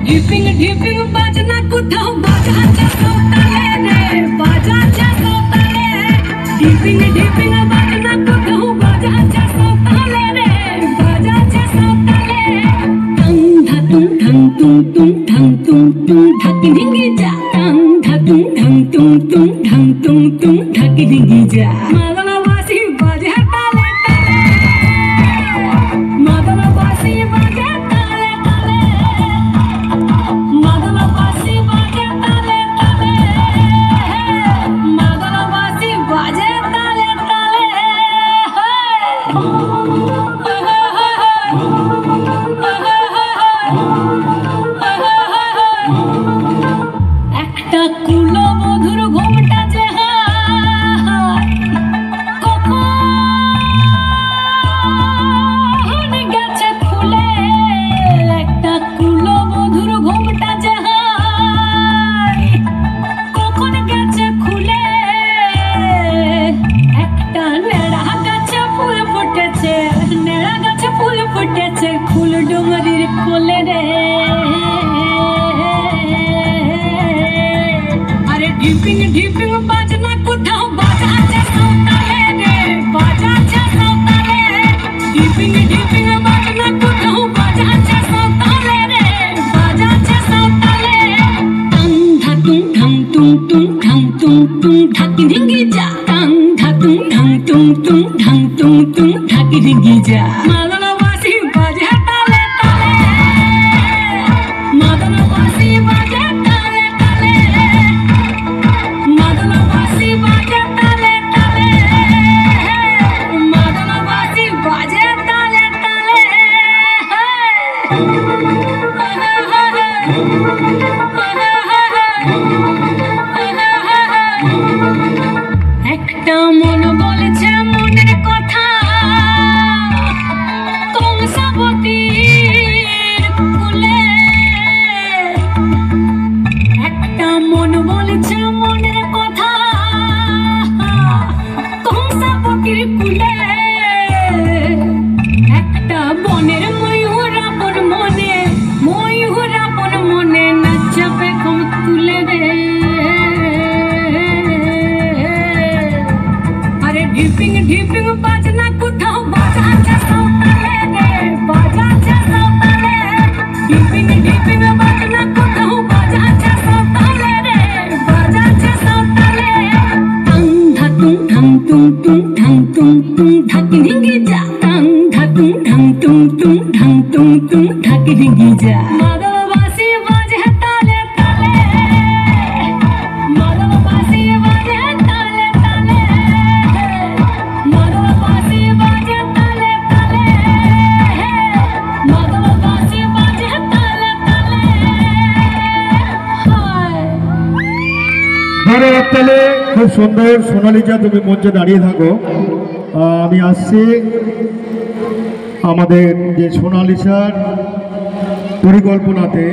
ढिपिंग ढिपिंग बाजना कोথাও বাজাচ্ছে সৌতালে রে বাজাচ্ছে সৌতালে ढिपिंग ढिपिंग बाजना कोথাও বাজাচ্ছে সৌতালে রে বাজাচ্ছে সৌতালে টং ধাতুং ঠং তুং তুং ঠং তুং তুং ঢাকি ঢিঙ্গি যা টং ধাতুং ঠং তুং তুং ঠং তুং তুং ঢাকি ঢিঙ্গি যা মাদনাবাসী বাজে তালে তালে মাদনাবাসী বাজে তালে তালে মাদনাবাসী বাজে তালে তালে মাদনাবাসী বাজে তালে তালে একটা কুলবধূর ঘোমটা যে কখন গেছে খুলে একটা কুলবধূর ঘোমটা যে কখন গেছে খুলে একটা নেড়া গাছে ফুল ফুটেছে নেড়া গাছে ফুল ফুটেছে ফুল ডুঙরির কোলে রে ढिपिंग ढिपिंग बाजना कोথাও বাজাচ্ছে সৌতালে রে বাজাচ্ছে সৌতালে ढिपिंग ढिपिंग बाजना कोথাও বাজাচ্ছে সৌতালে রে বাজাচ্ছে সৌতালে টং ধাতুং ঠং তুং তুং ঠং তুং তুং ঢাকি ঢিঙ্গি যা টং ধাতুং ঠং তুং তুং ঠং তুং তুং ঢাকি ঢিঙ্গি যা মাদনাবাসী বাজে তালে তালে মাদনাবাসী বাজে তালে তালে মাদনাবাসী বাজে তালে তালে মাদনাবাসী বাজে তালে তালে একটা মন বলছে মনের কথা কংসাবতীর কুলে একটা মন বলছে মনের কথা কংসাবতীর কুলে একটা বনের ময়ূর আপন মনে নাচবে কম তুলে রে আরে ঢিপিং ঢিপিং বাজনা কোথাও বাজাচ্ছে সৌতালে রে বাজাচ্ছে সৌতালে ঢিপিং ঢিপিং বাজনা কোথাও বাজাচ্ছে সৌতালে রে বাজাচ্ছে সৌতালে টং ধাতুং ঠং তুং তুং ঠং তুং তুং ঢাকি ঢিঙ্গি যা টং ধাতুং ঠং তুং তুং ঠং তুং তুং ঢাকি ঢিঙ্গি যা মাদনাবাসী বাজে তালে তালে মাদনাবাসী বাজে তালে তালে মাদনাবাসী বাজে তালে তালে মাদনাবাসী বাজে তালে তালে ধরো তাহলে খুব সুন্দর সোনালিকা, তুমি মঞ্চে দাঁড়িয়ে থাকো। আমি আসছি আমাদের যে সোনালিকার পরিকল্পনাতে